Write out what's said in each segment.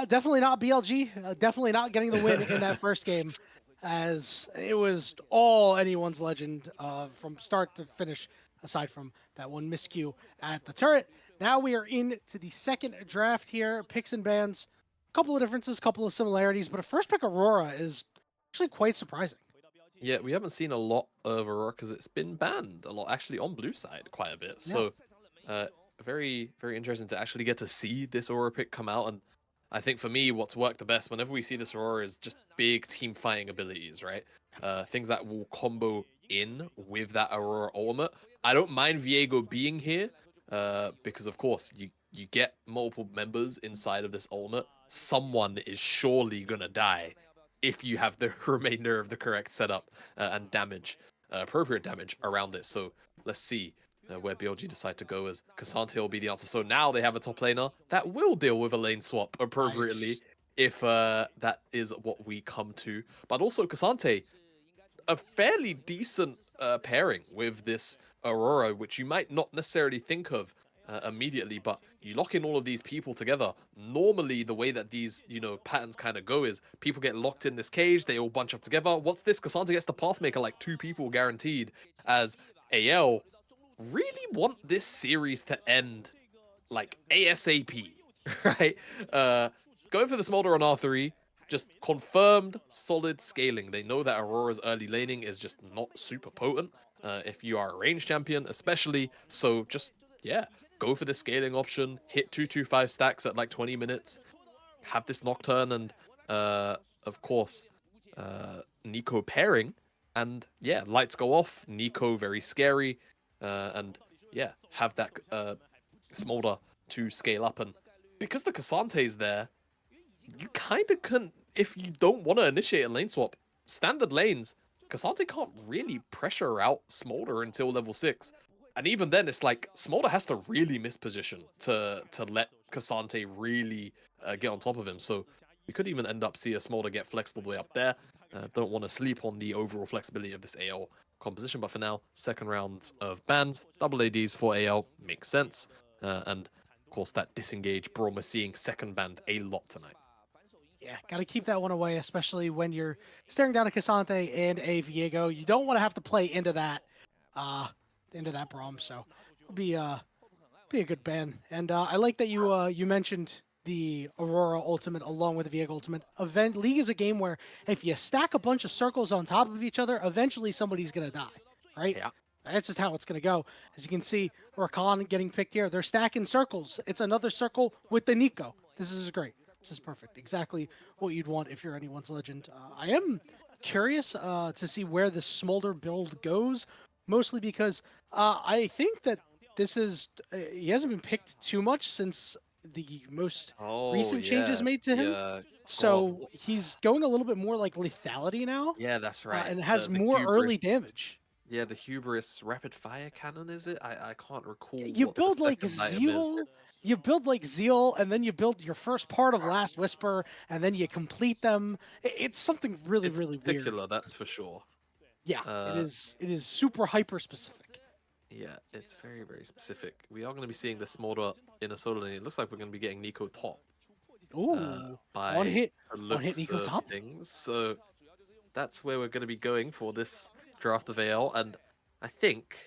Definitely not BLG. Definitely not getting the win in that first game, as it was all anyone's legend from start to finish, aside from that one miscue at the turret. Now we are into the second draft here. Picks and bans, a couple of differences, couple of similarities, but a first pick Aurora is actually quite surprising. Yeah, we haven't seen a lot of Aurora because it's been banned a lot, actually, on blue side quite a bit. Yeah. So, very, very interesting to actually get to see this Aurora pick come out. And I think for me, what's worked the best whenever we see this Aurora is just big team fighting abilities, right? Things that will combo in with that Aurora ultimate. I don't mind Viego being here, because of course you get multiple members inside of this ultimate. Someone is surely gonna die if you have the remainder of the correct setup and damage, appropriate damage around this. So let's see where BLG decide to go, as Ksante will be the answer. So now they have a top laner that will deal with a lane swap appropriately Nice. if that is what we come to. But also Ksante, a fairly decent pairing with this Aurora, which you might not necessarily think of immediately, but you lock in all of these people together. Normally, the way that these, patterns kind of go is people get locked in this cage, they all bunch up together. What's this? Ksante gets the Pathmaker, like 2 people guaranteed, as AL really want this series to end, like, ASAP, right? Going for the Smolder on R3, just confirmed solid scaling. They know that Aurora's early laning is just not super potent if you are a range champion, especially. So just, yeah, go for the scaling option, hit 225 stacks at like 20 minutes, have this Nocturne and, of course, Neeko pairing. And yeah, lights go off, Neeko very scary, and yeah, have that Smolder to scale up. And because the Kasante's there, you kind of can, if you don't want to initiate a lane swap, standard lanes, Ksante can't really pressure out Smolder until level 6. And even then, it's like, Smolder has to really miss position to let Ksante really get on top of him. So we could even end up see a Smolder get flexed all the way up there. Don't want to sleep on the overall flexibility of this AL composition. But for now, second round of bans, double ADs for AL makes sense. And of course, that disengage Braum, we're seeing second banned a lot tonight. Yeah, got to keep that one away, especially when you're staring down a Ksante and a Viego. You don't want to have to play uh, into that Braum. So it'll be a good ban. And I like that you mentioned the Aurora Ultimate along with the Viego Ultimate. Event League is a game where if you stack a bunch of circles on top of each other, eventually somebody's gonna die, right? Yeah. That's just how it's gonna go. As you can see, Rakan getting picked here. They're stacking circles. It's another circle with the Neeko. This is great. This is perfect. Exactly what you'd want if you're anyone's legend. I am curious to see where the Smolder build goes, mostly because I think that this is he hasn't been picked too much since the most Oh recent changes yeah, made to him. God, So he's going a little bit more like lethality now, yeah, that's right. and The has the more early hubris, damage. yeah, the hubris rapid fire cannon, is it? I can't recall You what the build like second item is. Zeal, you build like Zeal, and then you build your first part of Last Whisper, and then you complete them. It's something really, It's really weird. particular, that's for sure. Yeah, it Uh, is. It is super hyper specific. yeah, it's very, very specific. We are going to be seeing the Smolder in a solo lane. It looks like we're going to be getting Neeko top, Ooh, one by hit, the one hit looks Neeko of top. things. So that's where we're going to be going for this draft of AL, and I think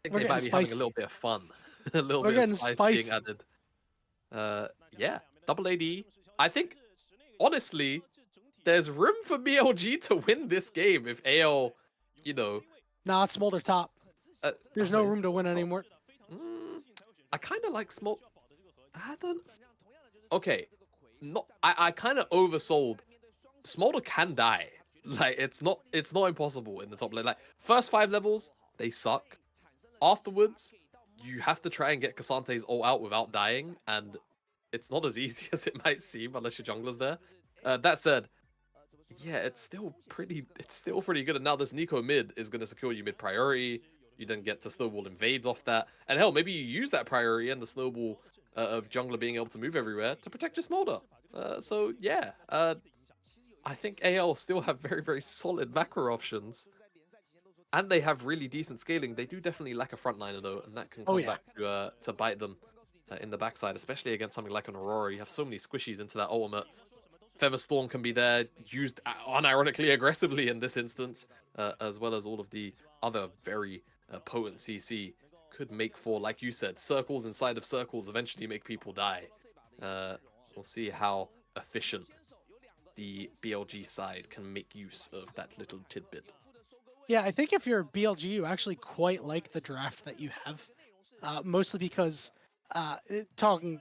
We're they getting might be having a spicy. little bit of fun, a little We're bit of getting spice being spicy. added. Yeah, double AD. I think, honestly, there's room for BLG to win this game if AL, you know, Nah, it's Smolder top. There's oh, no is room to win it top? anymore. Mm, I kind of like Smol. I don't. Okay, not. I kind of oversold. Smolder can die. Like it's not impossible in the top lane. Like first 5 levels, they suck. Afterwards, you have to try and get Kasante's all out without dying, and it's not as easy as it might seem unless your jungler's there. That said, yeah, it's still pretty good. And now this Neeko mid is going to secure you mid priority. You then get to snowball invades off that, and hell, maybe you use that priority and the snowball of jungler being able to move everywhere to protect your Smolder. So yeah, I think AL still have very, very solid macro options, and they have really decent scaling. They do definitely lack a frontliner though, and that can Oh come yeah. back to bite them. in the backside, especially against something like an Aurora. You have so many squishies into that ultimate. Featherstorm can be there, used unironically aggressively in this instance, as well as all of the other very potent CC. Could make for, like you said, circles inside of circles eventually make people die. We'll see how efficient the BLG side can make use of that little tidbit. Yeah, I think if you're BLG, you actually quite like the draft that you have, mostly because talking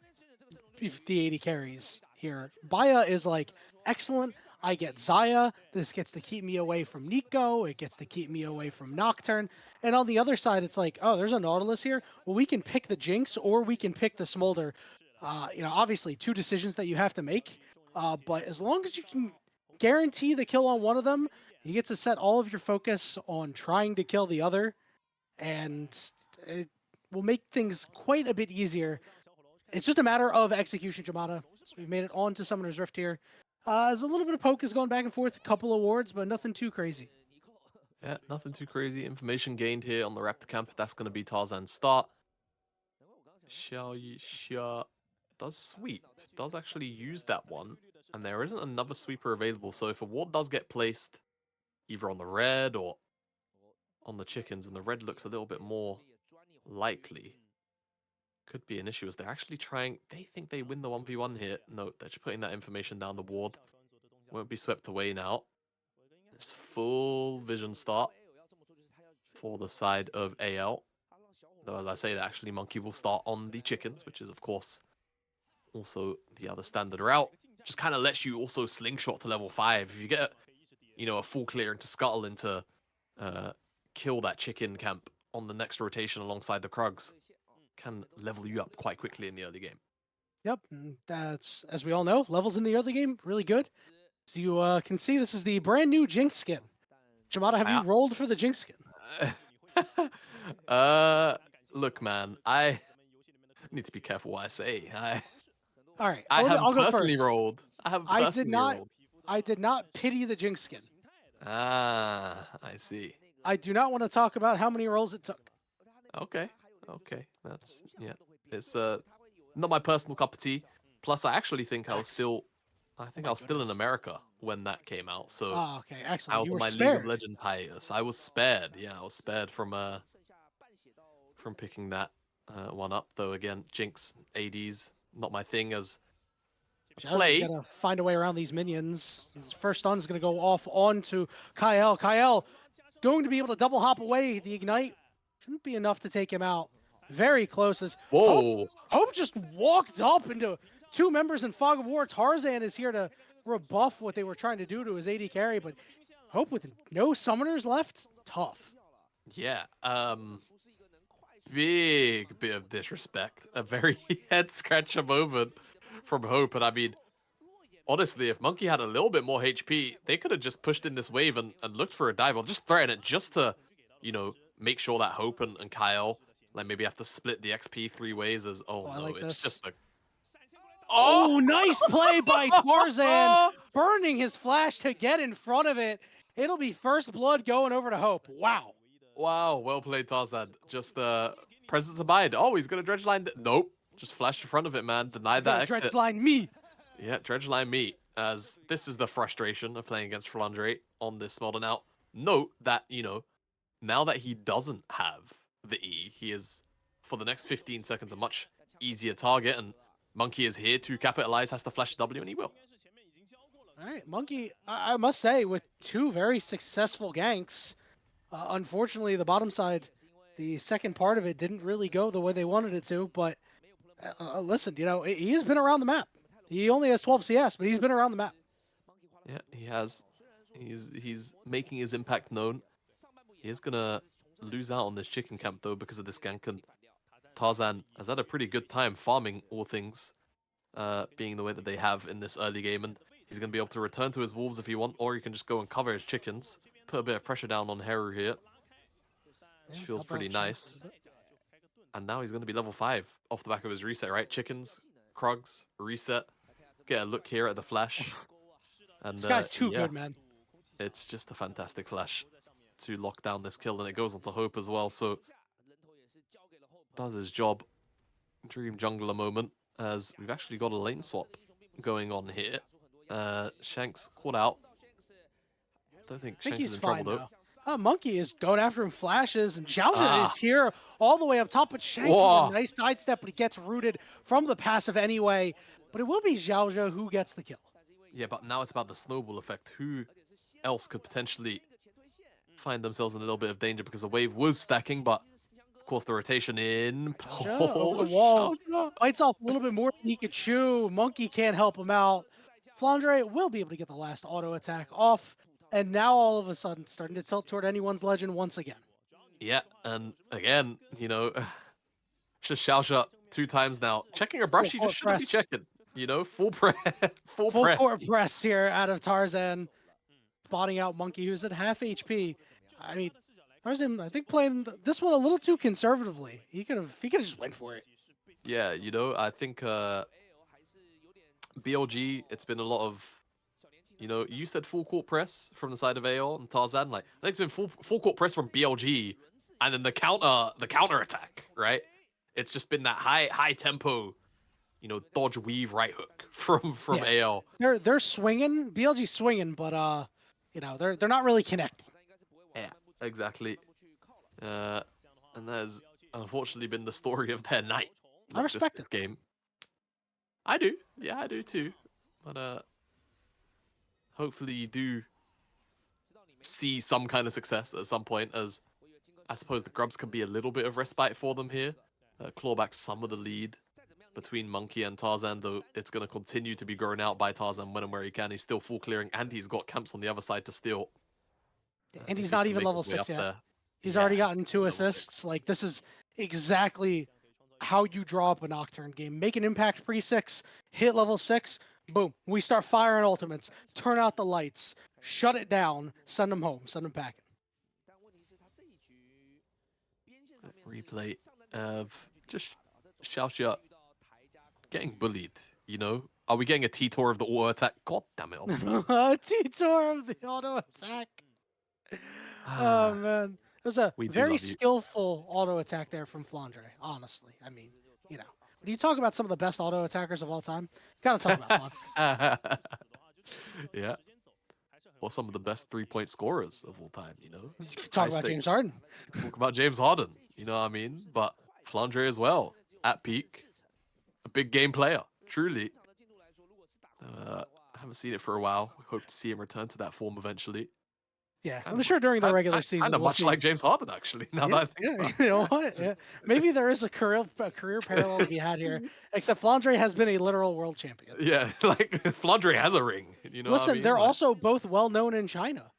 the 80 carries here, Baiye is like excellent. I get Xayah. This gets to keep me away from Neeko. It gets to keep me away from Nocturne. And on the other side, it's like, oh, there's a Nautilus here. Well, we can pick the Jinx or we can pick the Smolder. Obviously, two decisions that you have to make. But as long as you can guarantee the kill on one of them, you get to set all of your focus on trying to kill the other, and it will make things quite a bit easier. It's just a matter of execution, Jamada. So we've made it on to Summoner's Rift here. There's a little bit of poke is going back and forth, a couple of wards, but nothing too crazy. Yeah, nothing too crazy. Information gained here on the Raptor camp. That's going to be Tarzan's start. Xiaoxia does sweep. Does actually use that one. And there isn't another sweeper available. So if a ward does get placed either on the red or on the chickens, and the red looks a little bit more likely, could be an issue as they're actually trying. They think they win the 1v1 here. No, they're just putting that information down the ward. Won't be swept away now. It's full vision start for the side of AL. Though, as I say, that actually Monki will start on the chickens, which is, of course, also the other standard route. Just kind of lets you also slingshot to level 5. If you get, a full clear into scuttle into kill that chicken camp on the next rotation alongside the Krugs, can level you up quite quickly in the early game. Yep, that's, as we all know, levels in the early game, really good. So you can see this is the brand new Jinx skin. Jamada, have you rolled for the Jinx skin? Look, man, I need to be careful what I say. All right, I'll go personally first. rolled. I did not pity the Jinx skin. Ah, I see. I do not want to talk about how many rolls it took. Okay, that's it's not my personal cup of tea. Plus, I actually think I was still in America when that came out. So oh, okay, I excellent. was You on were my spared. League of Legends hiatus. I was spared. Yeah, I was spared from picking that one up. Though again, Jinx ADs not my thing as a play. Just gotta find a way around these minions. His first stun is gonna go off onto Kael. Kael going to be able to double hop away. The ignite shouldn't be enough to take him out. Very close as Whoa! Hope just walked up into two members in Fog of War. Tarzan is here to rebuff what they were trying to do to his AD carry, but Hope with no summoners left, tough. Yeah, big bit of disrespect. A very head scratcher moment from Hope, and I mean, honestly, if Monki had a little bit more HP, they could have just pushed in this wave and looked for a dive, or just threaten it just to, make sure that Hope and Kael, like, maybe have to split the XP 3 ways as, no, like it's this. just a... Oh, nice play by Tarzan, burning his flash to get in front of it. It'll be first blood going over to Hope. Wow. Wow, well played, Tarzan. Just presence of mind. Oh, he's gonna dredge line. Nope, just flashed in front of it, man. Denied that exit. Dredge line me. Yeah, dredge line me. As this is the frustration of playing against Flandre on this Smolder. Now, note that, now that he doesn't have the E, he is, for the next 15 seconds, a much easier target, and Monki is here to capitalize, has to flash W, and he will. All right, Monki, I must say, with two very successful ganks, unfortunately, the bottom side, the second part of it didn't really go the way they wanted it to, but listen, he has been around the map. He only has 12 CS, but he's been around the map. Yeah, he has. He's making his impact known. He is gonna lose out on this chicken camp though because of this gank, and Tarzan has had a pretty good time farming all things, being the way that they have in this early game, and he's gonna be able to return to his wolves if he want, or he can just go and cover his chickens, put a bit of pressure down on Heru here, which feels pretty nice. And now he's gonna be level 5 off the back of his reset, right? Chickens, Krugs, reset. Get a look here at the flash. And this guy's too good, man. It's just a fantastic flash to lock down this kill, and it goes on to Hope as well, so does his job dream jungler moment, as we've actually got a lane swap going on here. Shanks caught out. Don't think I think Shanks is he's in trouble fine though. now. Monki is going after him, flashes, and Xiaoxia Ah, is here all the way up top, but Shanks with a whoa. nice sidestep, but he gets rooted from the passive anyway. But it will be Xiaoxia who gets the kill. Yeah, but now it's about the snowball effect. Who else could potentially find themselves in a little bit of danger because the wave was stacking, but of course the rotation in. Xiaoxia over the Oh, wall, Xiaoxia. bites off a little bit more than he could chew. Monki can't help him out. Flandre will be able to get the last auto attack off, and now all of a sudden starting to tilt toward anyone's legend once again. Yeah, and again, just Xiaoxia 2 times now. Checking her brush, Full she court just shouldn't be press. checking. Full press. Full Full press. court press here out of Tarzan, spotting out Monki, who's at half HP. I mean, Tarzan, I think playing this one a little too conservatively. He could have just went for it. Yeah, I think BLG, it's been a lot of, you said full court press from the side of AO and Tarzan. Like, I think it's been full court press from BLG, and then the counter attack, right? It's just been that high tempo, dodge weave right hook from Yeah. AO. They're swinging, BLG swinging, but they're not really connecting. Yeah, exactly. And that's unfortunately been the story of their night. I respect this it. game. I do. Yeah, I do too. But hopefully you do see some kind of success at some point, as I suppose the Grubs can be a little bit of respite for them here. Claw back some of the lead between Monki and Tarzan, though it's going to continue to be grown out by Tarzan when and where he can. He's still full clearing, and he's got camps on the other side to steal. And If he's he not can even make level his way 6 up yet. there. He's Yeah, already gotten 2 level 6. assists. Like, this is exactly how you draw up a Nocturne game. Make an impact pre-6, hit level 6, boom. We start firing ultimates, turn out the lights, shut it down, send them home, send them packing. Replay of just Xiaoxia getting bullied, Are we getting a T-Tour of the auto attack? God damn it, obscene. T-Tour of the auto attack. Oh, man. It was a We do very love you. skillful auto attack there from Flandre, honestly. I mean, when you talk about some of the best auto attackers of all time, gotta talk about Flandre. Yeah. Or some of the best 3-point scorers of all time, You could High talk about stakes. James Harden. Talk about James Harden, you know what I mean? But Flandre as well, at peak. A big game player, truly. I haven't seen it for a while. We hope to see him return to that form eventually. Yeah, I'm sure during the regular season Kind of we'll much see. like James Harden, actually. Now that I think about it. You know what? Yeah. Maybe there is a career parallel to be had here. Except Flandre has been a literal world champion. Yeah, like Flandre has a ring. You know Listen, what I mean? they're Like, also both well known in China.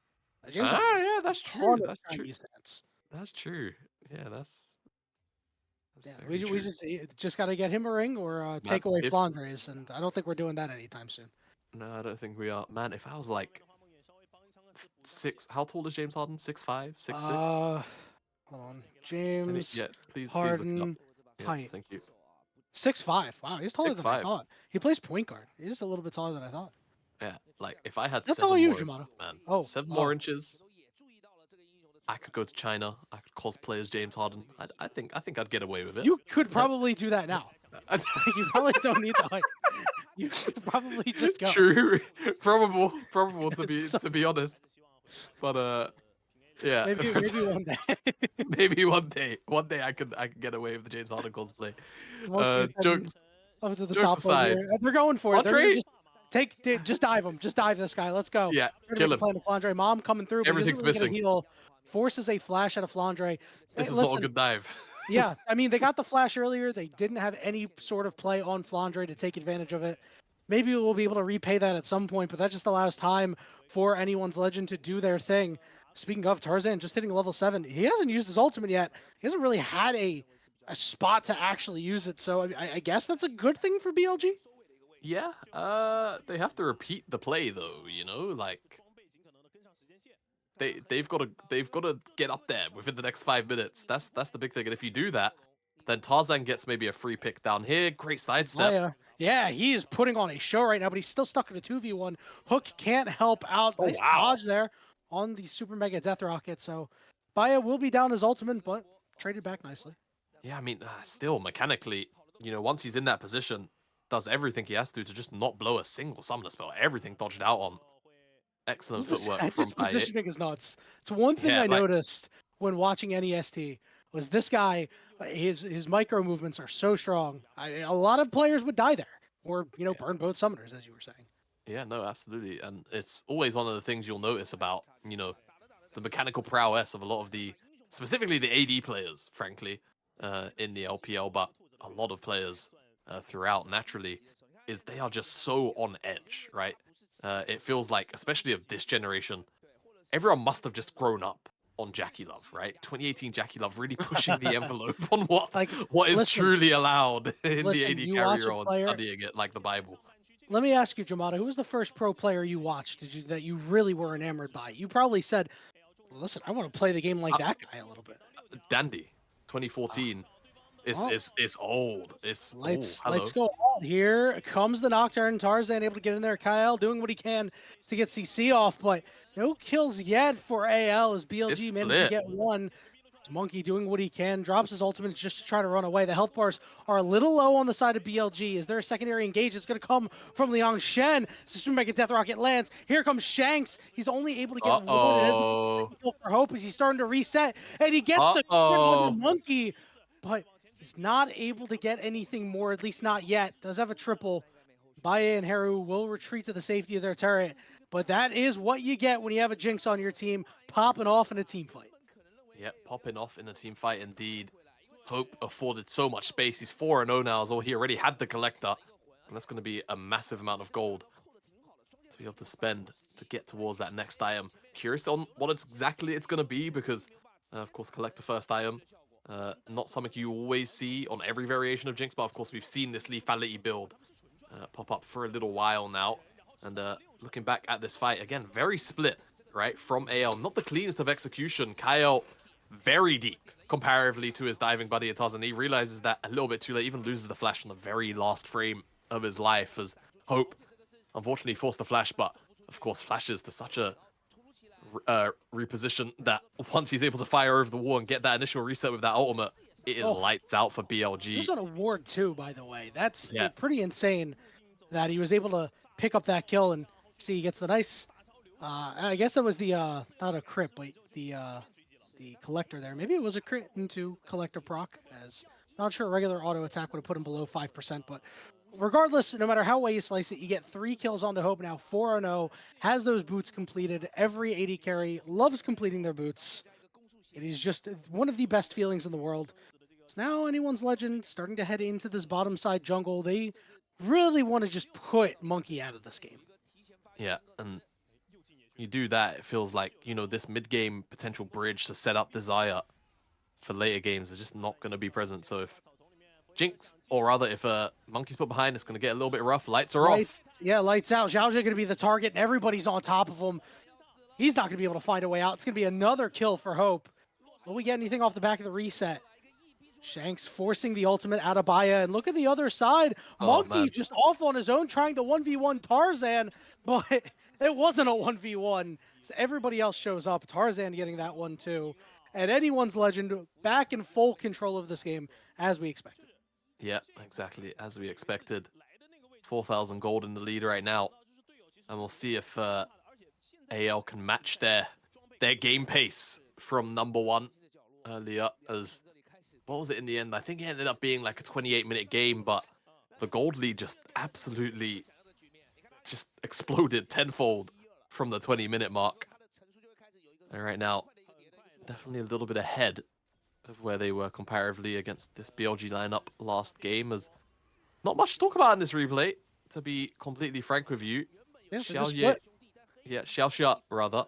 James Harden has yeah, that's a true. ton of That's true. Chinese fans. That's true. Yeah, that's Yeah, very true. we just got to get him a ring or take away Flandre's, and I don't think we're doing that anytime soon. No, I don't think we are. Man, if I was like 6, how tall is James Harden? 6'5", 6'6"? Hold on, James Yeah, please look it up. Harden Yeah, height. thank you. 6'5". Wow, he's taller than I 6'5". thought. He plays point guard. He's a little bit taller than I thought. Yeah, like if I had That's 7 all you, more, Jamato. man, Oh, 7 more inches, I could go to China. I could cosplay as James Harden. I think I'd get away with it. You could probably do that now. You probably don't need the height. You could probably just go. True, probable to be honest. But yeah, Maybe one day. maybe one day I could get away with the James Harden cosplay. Jokes Up to the jokes top aside, here. They're going for it. They're Flandre, gonna just dive him. Just dive this guy. Let's go. yeah, kill him. Playing to Flandre. Mom coming through. But Everything's he doesn't really get a missing. heal. Forces a flash out of Flandre. This Hey, is listen, not a good dive. yeah, I mean, they got the flash earlier. They didn't have any sort of play on Flandre to take advantage of it. Maybe we'll be able to repay that at some point, but that just allows time for anyone's legend to do their thing. Speaking of Tarzan, just hitting level 7. He hasn't used his ultimate yet. He hasn't really had a spot to actually use it, so I guess that's a good thing for BLG. Yeah, they have to repeat the play though, like they've got to get up there within the next 5 minutes. That's the big thing. And if you do that, then Tarzan gets maybe a free pick down here. Great sidestep. Yeah, he is putting on a show right now, but he's still stuck in a 2v1. Hook can't help out. Nice dodge there on the Super Mega Death Rocket. So Baiye will be down his ultimate, but traded back nicely. Yeah, I mean, still mechanically, you know, once he's in that position, does everything he has to just not blow a single summoner spell. Everything dodged out on. Excellent footwork from His Baiye. positioning is nuts. It's one thing Yeah, I like, noticed when watching NEST was this guy. His micro movements are so strong. A lot of players would die there, or burn both summoners, as you were saying. yeah, no, absolutely. And it's always one of the things you'll notice about, you know, the mechanical prowess of a lot of specifically the AD players, frankly, in the LPL, but a lot of players throughout naturally, is they are just so on edge, right? It feels like, especially of this generation, everyone must have just grown up on Jackie Love, right? 2018 Jackie Love really pushing the envelope on Like, what is listen, truly allowed in the listen. AD You carry watch a role and player. studying it like the Bible. Let me ask you, Jamada, who was the first pro player you watched? That you really were enamored by? You probably said, well, "Listen, I want to play the game like Uh, that guy a little bit." Dandy, Ah, 2014. It's well, it's it's old. It's let's hello. go on. Here comes the Nocturne. Tarzan able to get in there. Kael doing what he can to get CC off, but no kills yet for AL as It's BLG managed to split. get one. Monki doing what he can, drops his ultimate just to try to run away. The health bars are a little low on the side of BLG. Is there a secondary engage? It's going to come from Liangchen. Make a Death Rocket lands. Here comes Shanks. He's only able to get one. And Uh-oh. for hope as he's starting to reset. And he gets the third one to Uh-oh. Monki. But he's not able to get anything more, at least not yet. Does have a triple. Baiye and Heru will retreat to the safety of their turret. But that is what you get when you have a Jinx on your team popping off in a team fight. Yep, popping off in a team fight indeed. Hope afforded so much space. He's 4-0 now, as well. He already had the collector. And that's going to be a massive amount of gold to be able to spend to get towards that next item. Curious on what exactly it's going to be, because, of course, collect the first item. Not something you always see on every variation of Jinx, but of course we've seen this lethality build pop up for a little while now. And looking back at this fight, again, very split, right, from AL. Not the cleanest of execution. Kael, very deep, comparatively to his diving buddy at Tarzan. He realizes that a little bit too late, even loses the flash on the very last frame of his life, as Hope unfortunately forced the flash, but of course flashes to such a reposition that once he's able to fire over the wall and get that initial reset with that ultimate, it is Oh, lights out for BLG. there's an award too, by the way. That's Yeah. pretty insane that he was able to pick up that kill and see he gets the nice. I guess that was the not a crit, but the collector there. Maybe it was a crit into collector proc. As not sure a regular auto attack would have put him below 5%, but regardless, no matter how way you slice it, you get 3 kills on the Hope now. 4-0 has those boots completed. Every AD carry loves completing their boots. It is just one of the best feelings in the world. It's now anyone's legend starting to head into this bottom side jungle. They really want to just put Monki out of this game. Yeah, and you do that, it feels like, you know, this mid-game potential bridge to set up the Xayah for later games is just not going to be present. So if Jinx, or rather if Monkey's put behind, it's going to get a little bit rough. Lights are off. Yeah, lights out. Xiaoxia going to be the target, and everybody's on top of him. He's not going to be able to find a way out. It's going to be another kill for Hope. Will we get anything off the back of the reset? Shanks forcing the ultimate out of Baiye, and look at the other side. Oh, Monki man. just off on his own trying to 1v1 Tarzan, but it wasn't a 1v1. So everybody else shows up. Tarzan getting that one too. And anyone's legend back in full control of this game as we expected. Yeah, exactly as we expected. 4,000 gold in the lead right now. And we'll see if AL can match their game pace from number one earlier. As what was it in the end? I think it ended up being like a 28-minute game, but the gold lead just absolutely just exploded tenfold from the 20-minute mark. And right now, definitely a little bit ahead of where they were comparatively against this BLG lineup last game. As not much to talk about in this replay, to be completely frank with you. Yeah, Xiaoxia, Xiaoxia rather,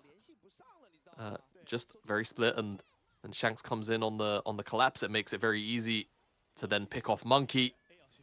just very split, and Shanks comes in on the collapse. It makes it very easy to then pick off Monki,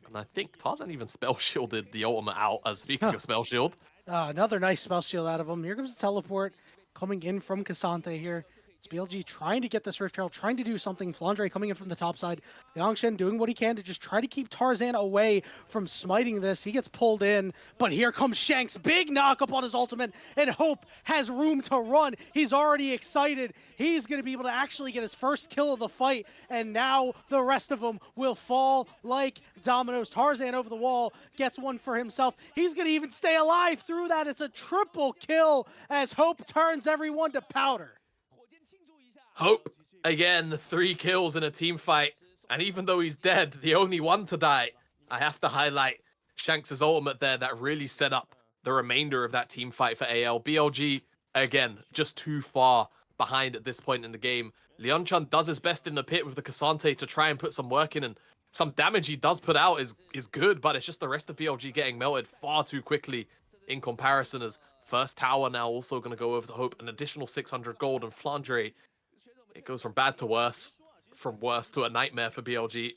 and I think Tarzan even spell shielded the ultimate out. As speaking of spell shield, another nice spell shield out of him. Here comes the teleport coming in from Ksante here. It's BLG trying to get this Rift Herald, trying to do something. Flandre coming in from the top side. Liangchen doing what he can to just try to keep Tarzan away from smiting this. He gets pulled in, but here comes Shanks. Big knock up on his ultimate, and Hope has room to run. He's already excited. He's going to be able to actually get his first kill of the fight, and now the rest of them will fall like dominoes. Tarzan over the wall gets one for himself. He's going to even stay alive through that. It's a triple kill as Hope turns everyone to powder. Hope, again, 3 kills in a team fight. And even though he's dead, the only one to die, I have to highlight Shanks' ultimate there that really set up the remainder of that team fight for AL. BLG, again, just too far behind at this point in the game. Liangchen does his best in the pit with the Ksante to try and put some work in, and some damage he does put out is good, but it's just the rest of BLG getting melted far too quickly in comparison, as first tower now also going to go over to Hope, an additional 600 gold, and Flandre, it goes from bad to worse, from worse to a nightmare for BLG.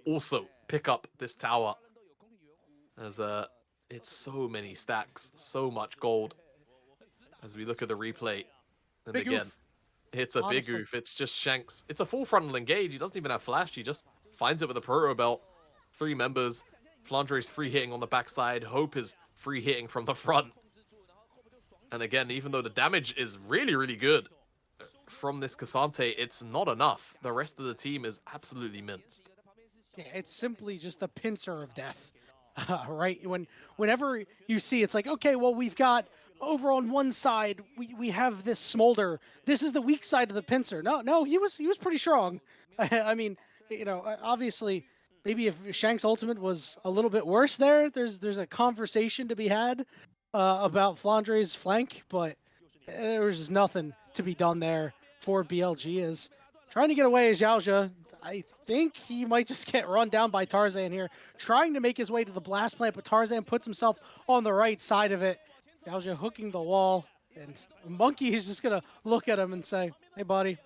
Also pick up this tower, as it's so many stacks, so much gold. As we look at the replay, and Big again, oof. it's a Honestly. big oof. It's just Shanks. It's a full frontal engage. He doesn't even have flash. He just finds it with a proto belt. 3 members. Flandre's free hitting on the backside. Hope is free hitting from the front. And again, even though the damage is really, really good from this Ksante, it's not enough. The rest of the team is absolutely minced. Yeah, it's simply just the pincer of death, right? Whenever you see, it's like, okay, well, we've got over on one side, we have this Smolder. This is the weak side of the pincer. No, he was pretty strong. I mean, you know, obviously, maybe if Shanks' ultimate was a little bit worse there's a conversation to be had about Flandre's flank, but there was just nothing to be done there for BLG. Is trying to get away as Xiaoxia. I think he might just get run down by Tarzan here, trying to make his way to the blast plant, but Tarzan puts himself on the right side of it. Xiaoxia hooking the wall, and Monki is just going to look at him and say, hey, buddy,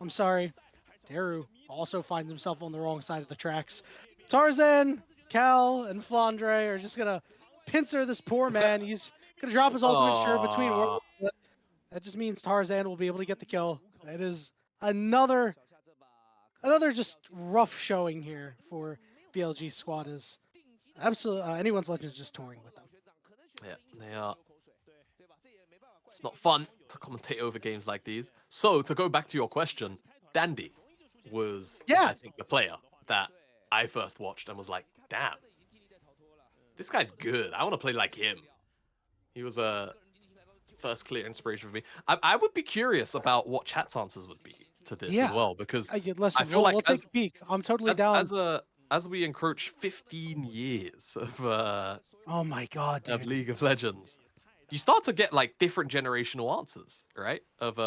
I'm sorry. Heru also finds himself on the wrong side of the tracks. Tarzan, Kael, and Flandre are just going to pincer this poor man. He's going to drop his ultimate sure between worlds. That just means Tarzan will be able to get the kill. It is another just rough showing here for BLG squad. Is absolutely anyone's legend is just touring with them. Yeah, they are. It's not fun to commentate over games like these. So, to go back to your question, Dandy was, I think, the player that I first watched and was like, damn, this guy's good. I want to play like him. He was a first clear inspiration for me. I would be curious about what chat's answers would be to this as well, because listen, I feel like we'll take a peek. I'm totally down. As we encroach 15 years of oh my god, dude. of League of Legends, you start to get like different generational answers, right? Of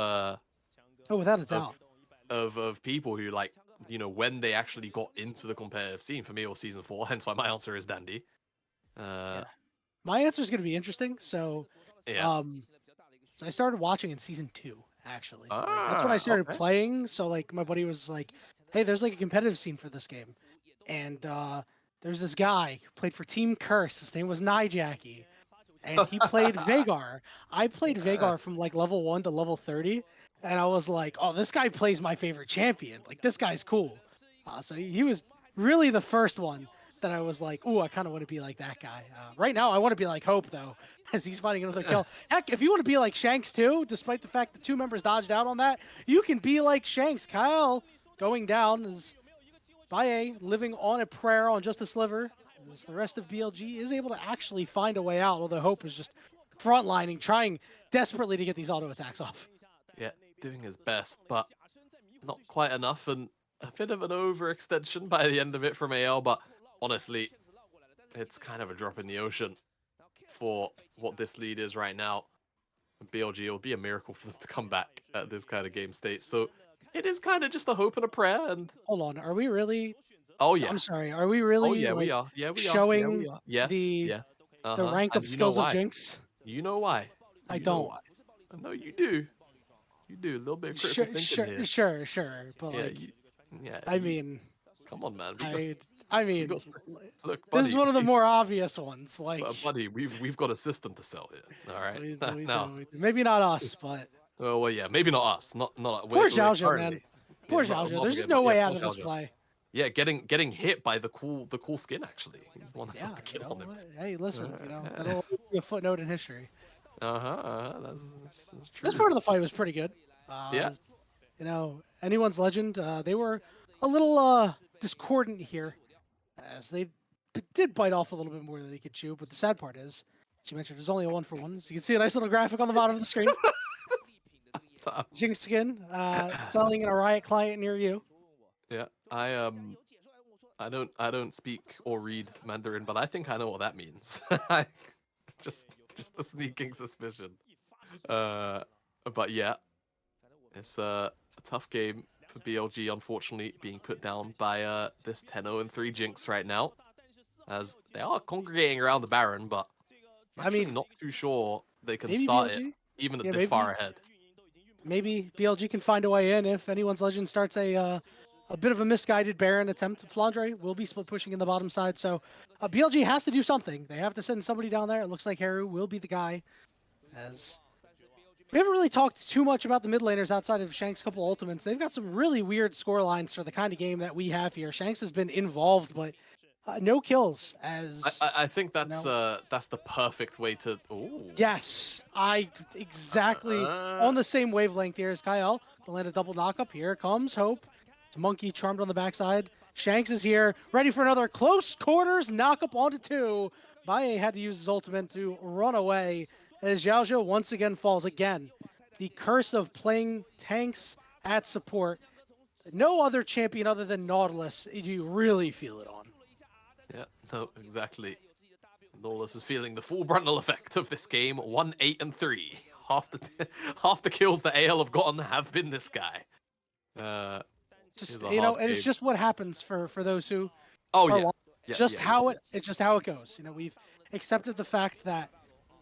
without a doubt. Of people who, like, you know, when they actually got into the competitive scene. For me, it was season 4, hence why my answer is Dandy. My answer is going to be interesting. So, so I started watching in season 2, actually. That's when I started playing. So, like, my buddy was like, hey, there's like a competitive scene for this game. And there's this guy who played for Team Curse. His name was Nijackie. And he played Veigar. I played Veigar from like level 1 to level 30. And I was like, oh, this guy plays my favorite champion. Like, this guy's cool. So he was really the first one that I was like, ooh, I kind of want to be like that guy. Right now, I want to be like Hope, though, as he's fighting another kill. Heck, if you want to be like Shanks, too, despite the fact that 2 members dodged out on that, you can be like Shanks. Kael going down is Baiye living on a prayer on just a sliver. As the rest of BLG is able to actually find a way out, although Hope is just frontlining, trying desperately to get these auto attacks off. Yeah, doing his best, but not quite enough, and a bit of an overextension by the end of it from AL, but honestly, it's kind of a drop in the ocean for what this lead is right now. BLG, it will be a miracle for them to come back at this kind of game state. So it is kind of just a hope and a prayer. And hold on, are we really? Oh yeah. I'm sorry. Are we really? Oh yeah, like, we are. Yeah, we showing are. Yeah, we are. Yes. the rank up skills of Jinx. You know why? I don't. No, you do. You do a little bit of critical thinking here. Sure. But yeah, like, I mean, come on, man. I mean, look, buddy, this is one of the more obvious ones. Like, buddy, we've got a system to sell here. All right. we do. Maybe not us, but Oh, well, yeah, maybe not us. Not Poor we're Xiaoxia, man. currently. Poor Yeah, Xiaoxia. not There's again, just but no yeah, way poor out of this Xiaoxia. play. Yeah, getting hit by the cool skin actually. He's the one that Yeah, got the you kill know on him. what? Hey, listen, that'll be a footnote in history. That's This true. part of the fight was pretty good. Yeah. Anyone's legend, they were a little discordant here, as they did bite off a little bit more than they could chew. But the sad part is, as you mentioned, there's only a 1-for-1. So you can see a nice little graphic on the bottom of the screen. Jinx skin, selling in a Riot client near you. Yeah, I don't speak or read Mandarin, but I think I know what that means. I just a sneaking suspicion. But yeah, it's a tough game for BLG. Unfortunately, being put down by this 10-0-3 Jinx right now, as they are congregating around the Baron, but I'm I actually mean, not too sure they can maybe start it BLG. even at Yeah, this far ahead. maybe BLG can find a way in if anyone's legend starts a bit of a misguided Baron attempt. Flandre will be split pushing in the bottom side, so BLG has to do something. They have to send somebody down there. It looks like Heru will be the guy, as we haven't really talked too much about the mid laners outside of Shanks' couple ultimates. They've got some really weird score lines for the kind of game that we have here. Shanks has been involved, but no kills. As I think you know, that's the perfect way to. Ooh. yes, I exactly on the same wavelength here as Kael. To land a double knockup. Here comes Hope. Monki charmed on the backside. Shanks is here, ready for another close quarters knockup onto 2. Baiye had to use his ultimate to run away as Xiaoxia once again falls. Again, the curse of playing tanks at support. No other champion other than Nautilus do you really feel it on. Yeah, no, exactly. Nautilus is feeling the full frontal effect of this game. 1-8-3. Half the kills that AL have gotten have been this guy. Just a hard and it's game. just what happens for those who Oh are yeah. watching. Yeah, It's just how it goes. We've accepted the fact that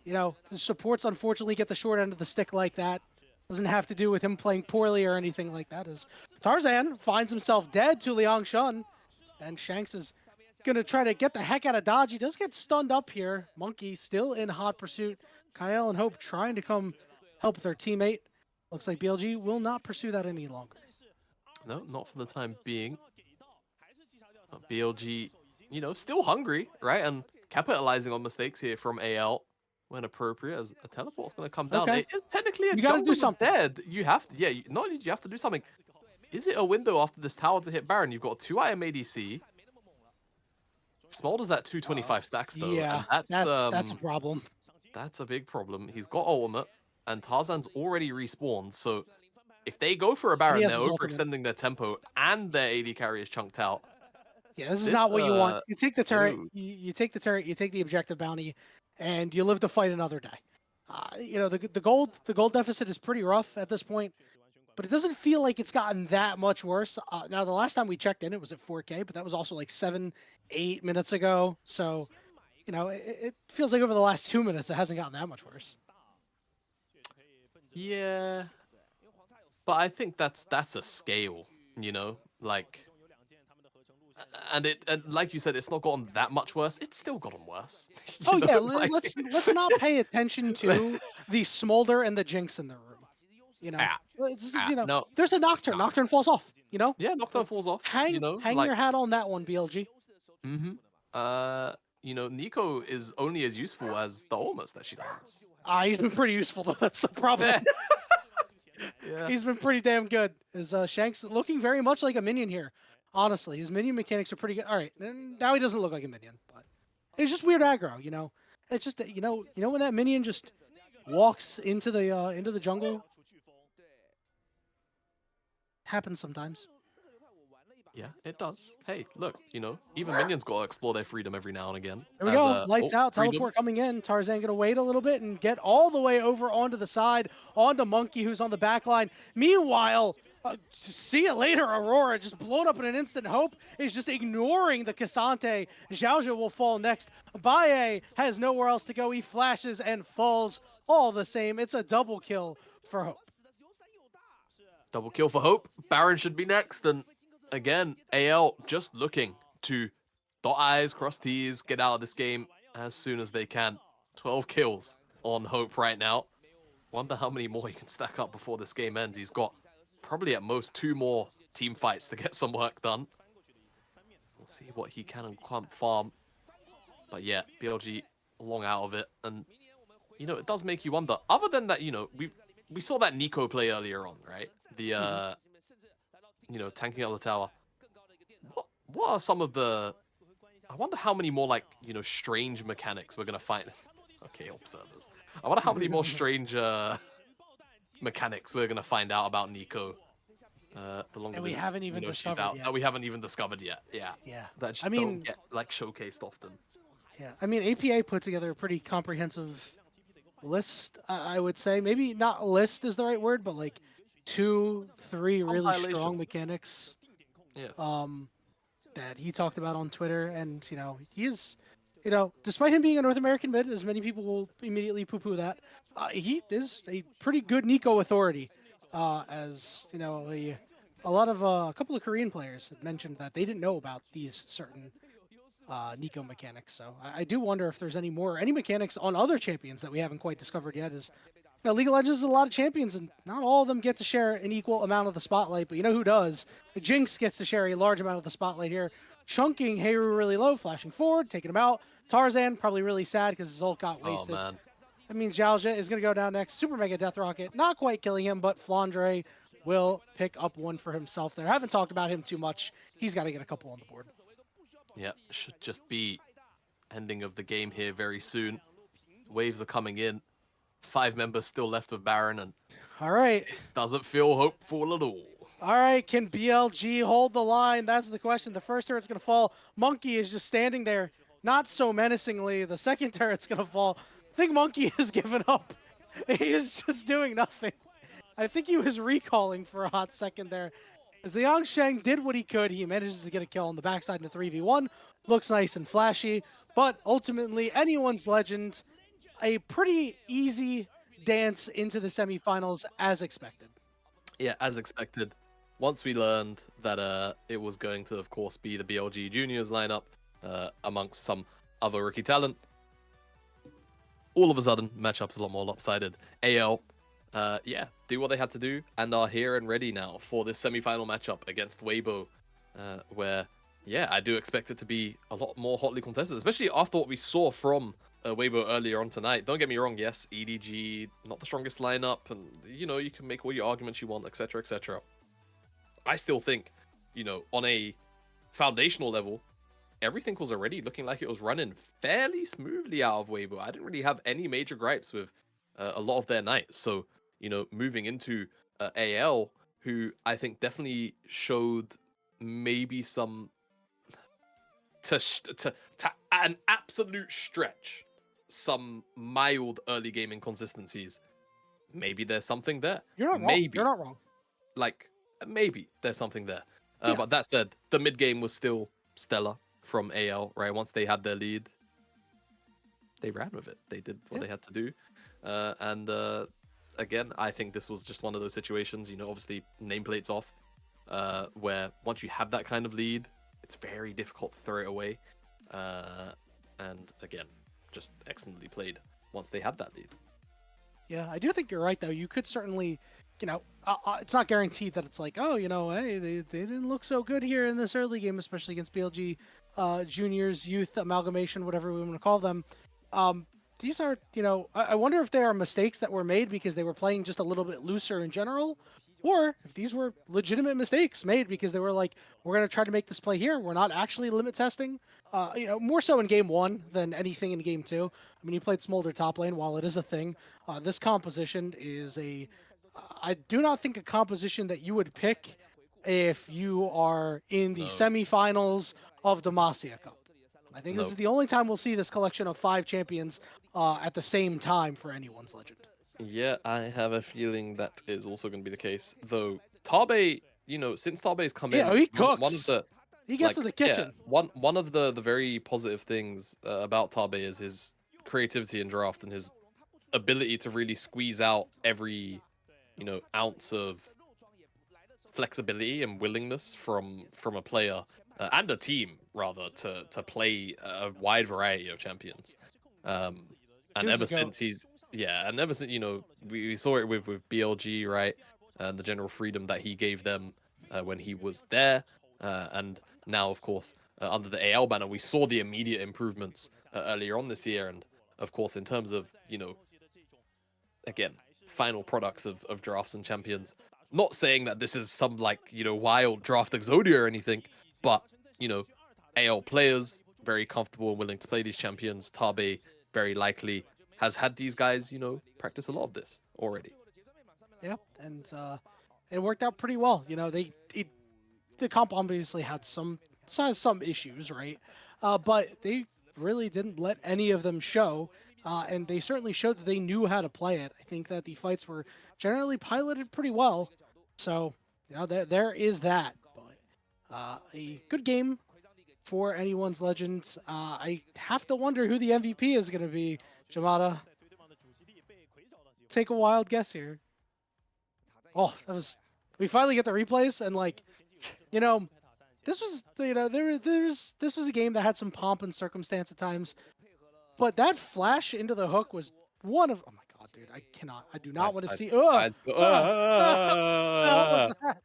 the supports unfortunately get the short end of the stick like that. Doesn't have to do with him playing poorly or anything like that. As Tarzan finds himself dead to Liangchen, and Shanks is gonna try to get the heck out of dodge. He does get stunned up here. Monki still in hot pursuit. Kael and Hope trying to come help their teammate. Looks like BLG will not pursue that any longer. No, not for the time being. BLG, still hungry, right? And capitalizing on mistakes here from AL when appropriate, as a teleport's going to come down. Okay. It is technically a You gotta do jungle something. dead. You have to, not only do you have to do something. Is it a window after this tower to hit Baron? You've got 2 IM ADC. Smolder's at 225 stacks though, Yeah, and that's a problem. that's a big problem. He's got ultimate, and Tarzan's already respawned, so if they go for a And he Baron, has they're his ultimate. overextending their tempo, and their AD carry is chunked out. Yeah, this is This not what you want. You take the turret, no. you take the turret, you take the objective bounty, and you live to fight another day. The gold deficit is pretty rough at this point, but it doesn't feel like it's gotten that much worse. Now the last time we checked in, it was at 4K, but that was also like 7-8 minutes ago. So, it feels like over the last 2 minutes, it hasn't gotten that much worse. Yeah, but I think that's a scale, like. And like you said, it's not gotten that much worse. It's still gotten worse. Oh yeah, like... let's not pay attention to the Smolder and the Jinx in the room. No. There's a Nocturne. Nocturne falls off. Yeah, Nocturne falls off. Hang your hat on that one, BLG. Neeko is only as useful as the almost that she does. He's been pretty useful though. That's the problem. Yeah. He's been pretty damn good. Is Shanks looking very much like a minion here? Honestly, his minion mechanics are pretty good. All right, now he doesn't look like a minion, but it's just weird aggro. It's just when that minion just walks into the jungle. Happens sometimes. Yeah, it does. Hey, look, even minions gotta explore their freedom every now and again. There we go. Lights out. Teleport coming in. Tarzan gonna wait a little bit and get all the way over onto the side, onto Monki, who's on the back line. Meanwhile, see you later, Aurora, just blown up in an instant. Hope is just ignoring the Ksante. Xiaoxia will fall next. Baiye has nowhere else to go. He flashes and falls all the same. It's a double kill for Hope. Double kill for Hope. Baron should be next, and again, AL just looking to dot I's, cross T's, get out of this game as soon as they can. 12 kills on Hope right now. Wonder how many more he can stack up before this game ends. He's got probably at most 2 more team fights to get some work done. We'll see what he can and can't farm. But yeah, BLG long out of it. And, you know, it does make you wonder. Other than that, you know, we saw that Neeko play earlier on, right? The, you know, tanking up the tower. What are some of the... I wonder how many more, like, you know, strange mechanics we're going to find. Okay, observers. I wonder how many more strange mechanics we're going to find out about Neeko. The longer And we haven't even she's discovered out. yet. That we haven't even discovered yet. Yeah. Yeah. That just I mean, don't get, like, showcased often. Yeah. I mean, APA put together a pretty comprehensive list, I would say. Maybe not list is the right word, but like 2, 3 really strong mechanics. Yeah. That he talked about on Twitter, and you know, he is, you know, despite him being a North American mid, as many people will immediately poo-poo that, he is a pretty good Neeko authority. As you know, a couple of Korean players had mentioned that they didn't know about these certain Neeko mechanics. So I do wonder if there's any mechanics on other champions that we haven't quite discovered yet. Is, you know, League of Legends is a lot of champions, and not all of them get to share an equal amount of the spotlight. But you know who does? Jinx gets to share a large amount of the spotlight here, chunking Heru really low, flashing forward, taking him out. Tarzan probably really sad because his ult got wasted. Oh man. I mean, Xiaoxia is going to go down next. Super Mega Death Rocket, not quite killing him, but Flandre will pick up one for himself there. Haven't talked about him too much. He's got to get a couple on the board. Yeah, should just be ending of the game here very soon. Waves are coming in. 5 members still left of Baron, and all right, doesn't feel hopeful at all. All right, can BLG hold the line? That's the question. The first turret's going to fall. Monki is just standing there, not so menacingly. The second turret's going to fall. I think Monki has given up. He is just doing nothing. I think he was recalling for a hot second there. As Liangchen did what he could, he manages to get a kill on the backside in the 3v1. Looks nice and flashy, but ultimately, anyone's legend. A pretty easy dance into the semifinals as expected. Yeah, as expected. Once we learned that it was going to, of course, be the BLG Juniors lineup amongst some other rookie talent, all of a sudden, matchup's a lot more lopsided. AL, yeah, do what they had to do and are here and ready now for this semi-final matchup against Weibo, where, yeah, I do expect it to be a lot more hotly contested, especially after what we saw from Weibo earlier on tonight. Don't get me wrong, yes, EDG, not the strongest lineup, and, you know, you can make all your arguments you want, etc., etc. I still think, you know, on a foundational level, everything was already looking like it was running fairly smoothly out of Weibo. I didn't really have any major gripes with a lot of their nights. So, you know, moving into AL, who I think definitely showed maybe some, to an absolute stretch, some mild early game inconsistencies. Maybe there's something there. You're not wrong. You're not wrong. Like, maybe there's something there. Yeah. But that said, the mid game was still stellar from AL, right? Once they had their lead, they ran with it. They did what they had to do. And again, I think this was just one of those situations, you know, obviously nameplates off, where once you have that kind of lead, it's very difficult to throw it away. And again, just excellently played once they had that lead. Yeah, I do think you're right, though. You could certainly, you know, it's not guaranteed that it's like, oh, you know, hey, they didn't look so good here in this early game, especially against BLG juniors, youth, amalgamation, whatever we want to call them. These are, you know, I wonder if there are mistakes that were made because they were playing just a little bit looser in general, or if these were legitimate mistakes made because they were like, we're going to try to make this play here. We're not actually limit testing. You know, more so in game 1 than anything in game 2. I mean, you played Smolder top lane. While it is a thing, this composition is I do not think a composition that you would pick if you are in the semifinals of Demacia Cup. I think this is the only time we'll see this collection of 5 champions at the same time for anyone's legend. Yeah, I have a feeling that is also going to be the case. Though Tabe, you know, since Tabe's come in, he cooks. One of the, he gets to the kitchen. Yeah, one of the very positive things about Tabe is his creativity in draft and his ability to really squeeze out every, you know, ounce of flexibility and willingness from a player and a team rather to play a wide variety of champions. And ever since Yeah, and ever since, we saw it with BLG, right? And the general freedom that he gave them when he was there. And now, of course, under the AL banner, we saw the immediate improvements earlier on this year. And of course, in terms of, again, final products of drafts and champions, not saying that this is some like, wild draft Exodia or anything, but, AL players, very comfortable and willing to play these champions. Tabe, very likely has had these guys, practice a lot of this already. Yeah, and it worked out pretty well. The comp obviously had some issues, right? But they really didn't let any of them show, and they certainly showed that they knew how to play it. I think that the fights were generally piloted pretty well, so there is that. But a good game for anyone's legends. I have to wonder who the MVP is going to be. Jamada, take a wild guess here. Oh, we finally get the replays, and this was this was a game that had some pomp and circumstance at times, but that flash into the hook was one of, oh my god, dude, I do not want to see. What the hell was that?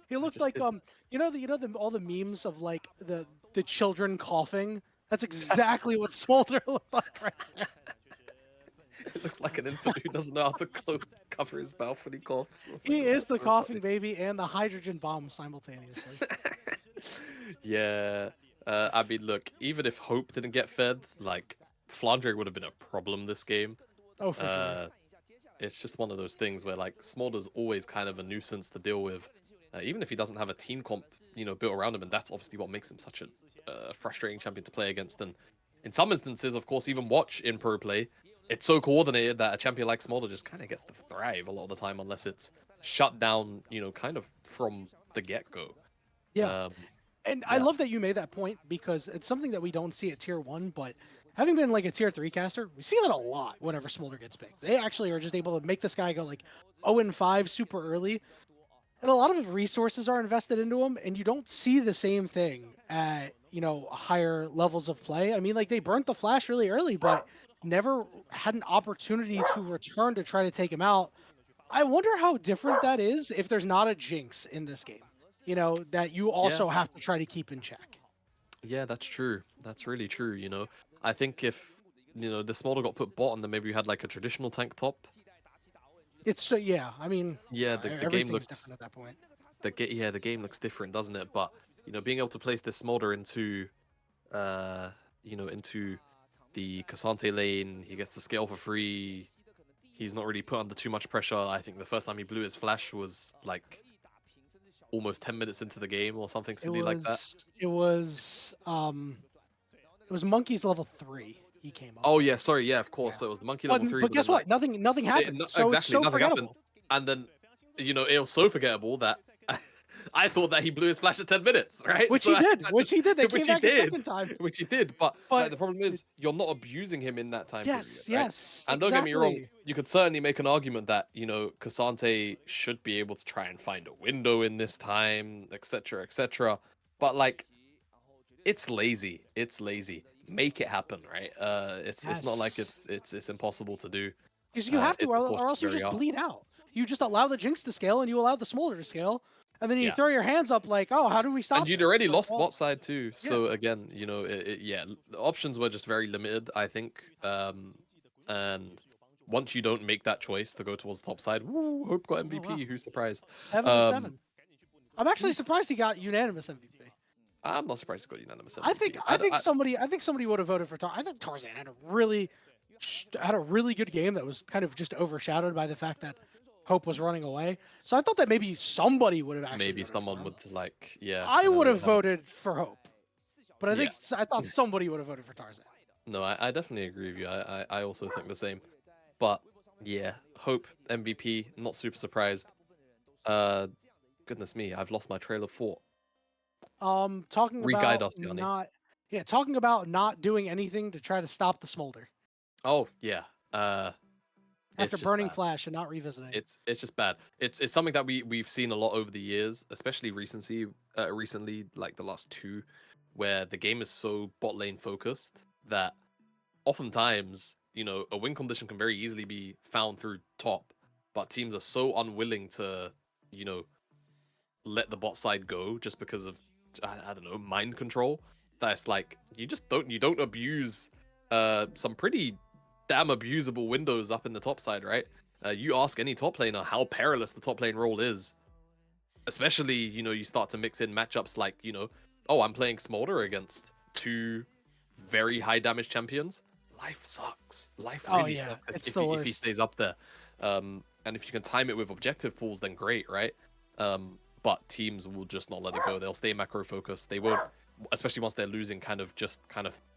He looked like all the memes of like the children coughing. That's exactly what Smolder looked like right there. It looks like an infant who doesn't know how to cover his mouth when he coughs. He is the coughing baby and the hydrogen bomb simultaneously. Yeah. I mean, look, even if Hope didn't get fed, like, Flandre would have been a problem this game. Oh, for sure. It's just one of those things where, like, Smolder's always kind of a nuisance to deal with. Even if he doesn't have a team comp, built around him, and that's obviously what makes him such a frustrating champion to play against. And in some instances, of course, even watch in pro play, it's so coordinated that a champion like Smolder just kind of gets to thrive a lot of the time, unless it's shut down, kind of from the get-go. Yeah. And I love that you made that point, because it's something that we don't see at tier 1, but having been like a tier 3 caster, we see that a lot whenever Smolder gets big. They actually are just able to make this guy go like 0-5 super early. And a lot of resources are invested into him, and you don't see the same thing at, higher levels of play. I mean, like, they burnt the flash really early, but never had an opportunity to return to try to take him out. I wonder how different that is if there's not a Jinx in this game, that you also have to try to keep in check. Yeah, that's true. That's really true, I think if, the Smolder got put bot and then maybe you had like a traditional tank top. It's so, yeah, I mean, yeah, the game looks different at that point. The game looks different, doesn't it? But being able to place this Smolder into into the Ksante lane, he gets to scale for free. He's not really put under too much pressure. I think the first time he blew his flash was like almost 10 minutes into the game or something silly like that. It was Monkey's level 3. He came up. Oh yeah, sorry, yeah, of course. Yeah. So it was the Monkey level 3. But guess what? Nothing happened. So exactly, it's so nothing forgettable. Happened. And then it was so forgettable that I thought that he blew his flash at 10 minutes, right? Which he did. They came back a second time. Which he did. But like, the problem is you're not abusing him in that time period. Right? Yes. And don't get me wrong, you could certainly make an argument that, Ksante should be able to try and find a window in this time, etc., etc. But like, it's lazy. It's lazy. Make it happen, right? It's not like it's impossible to do. Because you have to, or else you just bleed out. You just allow the Jinx to scale, and you allow the Smolder to scale, and then you throw your hands up like, oh, how do we stop? And you'd already lost bot side too. So again, the options were just very limited, I think. And once you don't make that choice to go towards the top side, woo, Hope got MVP. Oh, wow. Who's surprised? 7-7. I'm actually surprised he got unanimous MVP. I'm not surprised he got unanimous MVP. I think somebody would have voted for Tarzan. I think Tarzan had a really good game that was kind of just overshadowed by the fact that Hope was running away. So I thought that maybe somebody would have actually. Maybe someone would like, yeah. I would have voted for Hope, but I thought somebody would have voted for Tarzan. No, I definitely agree with you. I also think the same. But yeah, Hope MVP. Not super surprised. Goodness me, I've lost my trail of thought. Talking Re-guide about us, Yanni. talking about not doing anything to try to stop the Smolder. Oh yeah. After burning flash and not revisiting. It's just bad. It's something that we've seen a lot over the years, especially recently, like the last 2, where the game is so bot lane focused that oftentimes, you know, a win condition can very easily be found through top, but teams are so unwilling to, you know, let the bot side go just because of, I don't know, mind control, that it's like, you don't abuse some pretty damn abusable windows up in the top side, right? You ask any top laner how perilous the top lane role is, especially, you know, you start to mix in matchups like, you know, oh, I'm playing Smolder against 2 very high damage champions. Life sucks. Life really sucks if he stays up there. And if you can time it with objective pools, then great, right? But teams will just not let it go. They'll stay macro focused. They won't, especially once they're losing, kind of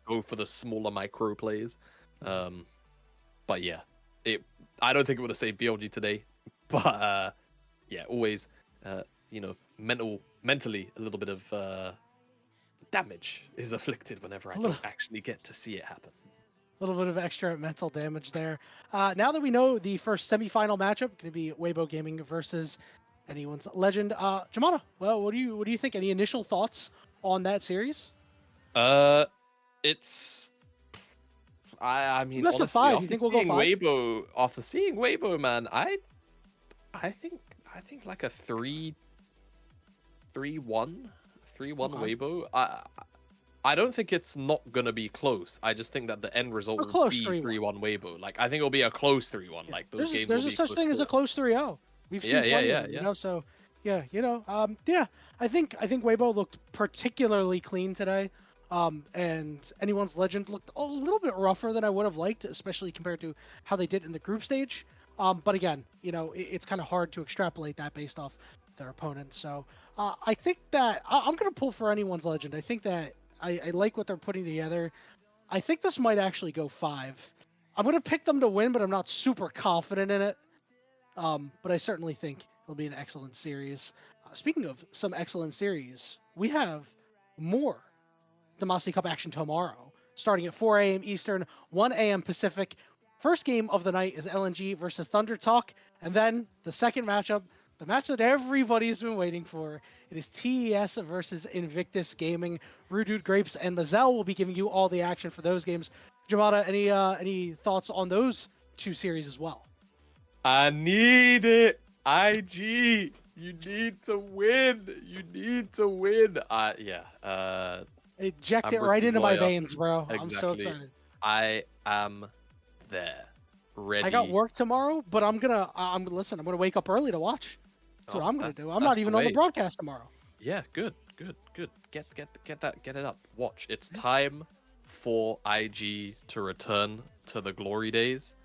go for the smaller micro plays. But yeah, I don't think it would have saved BLG today. But yeah, always, you know, mentally a little bit of damage is afflicted whenever I don't actually get to see it happen. A little bit of extra mental damage there. Now that we know the first semifinal matchup going to be Weibo Gaming versus Anyone's Legend, Jamada, well, what do you think? Any initial thoughts on that series? It's I mean, Best of 5. You think we'll go 5? After seeing Weibo, man, I think like a 3-1 Weibo. I don't think it's not gonna be close. I just think that the end result will be 3-1 Weibo. Like, I think it'll be a close 3-1. Yeah. Like, those games there's will a be such thing as a close 3-0. We've seen plenty of them, you know. So yeah, you know, yeah. I think Weibo looked particularly clean today. And Anyone's Legend looked a little bit rougher than I would have liked, especially compared to how they did in the group stage. But again, you know, it's kind of hard to extrapolate that based off their opponents. So I think that I'm going to pull for Anyone's Legend. I think that I like what they're putting together. I think this might actually go 5. I'm going to pick them to win, but I'm not super confident in it. But I certainly think it'll be an excellent series. Speaking of some excellent series, we have more Demacia Cup action tomorrow, starting at 4 a.m. Eastern, 1 a.m. Pacific. First game of the night is LNG versus Thunder Talk, and then the second matchup, the match that everybody's been waiting for. It is TES versus Invictus Gaming. Rudude Grapes and Mazel will be giving you all the action for those games. Jamada, any thoughts on those 2 series as well? I need it. IG, you need to win. You need to win. Yeah. Inject it right into my veins, bro. Exactly. I'm so excited. I am there, ready. I got work tomorrow, but I'm gonna wake up early to watch. That's what I'm gonna do. I'm not even on the broadcast tomorrow. Yeah, good. Get it up. Watch. It's time for IG to return to the glory days.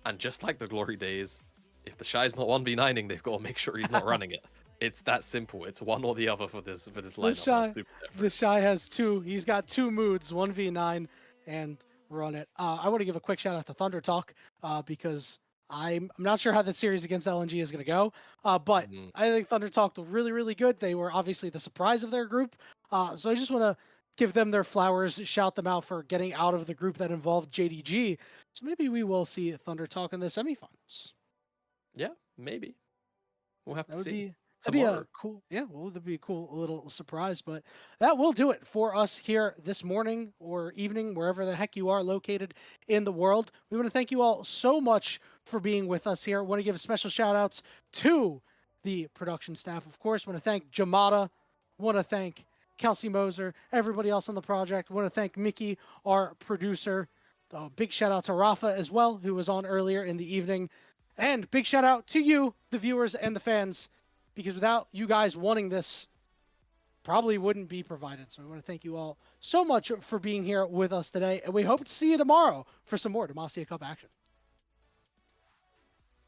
And just like the glory days, if the Shy's not 1v9ing, they've got to make sure he's not running it. It's that simple. It's one or the other for this lineup. The Shy has 2. He's got 2 moods, 1v9 and run it. I want to give a quick shout out to Thunder Talk because I'm not sure how that series against LNG is going to go, but I think Thunder Talk looked really, really good. They were obviously the surprise of their group, so I just want to give them their flowers, shout them out for getting out of the group that involved JDG. So maybe we will see Thunder Talk in the semifinals. Yeah, maybe. We'll have to see. That'd be a cool, that'd be a cool little surprise. But that will do it for us here this morning or evening, wherever the heck you are located in the world. We want to thank you all so much for being with us here. I want to give special shout outs to the production staff. Of course, I want to thank Jamada. I want to thank Kelsey Moser, everybody else on the project. I want to thank Mickey, our producer. Big shout out to Rafa as well, who was on earlier in the evening. And big shout out to you, the viewers and the fans, because without you guys wanting this, probably wouldn't be provided. So we want to thank you all so much for being here with us today, and we hope to see you tomorrow for some more Demacia Cup action.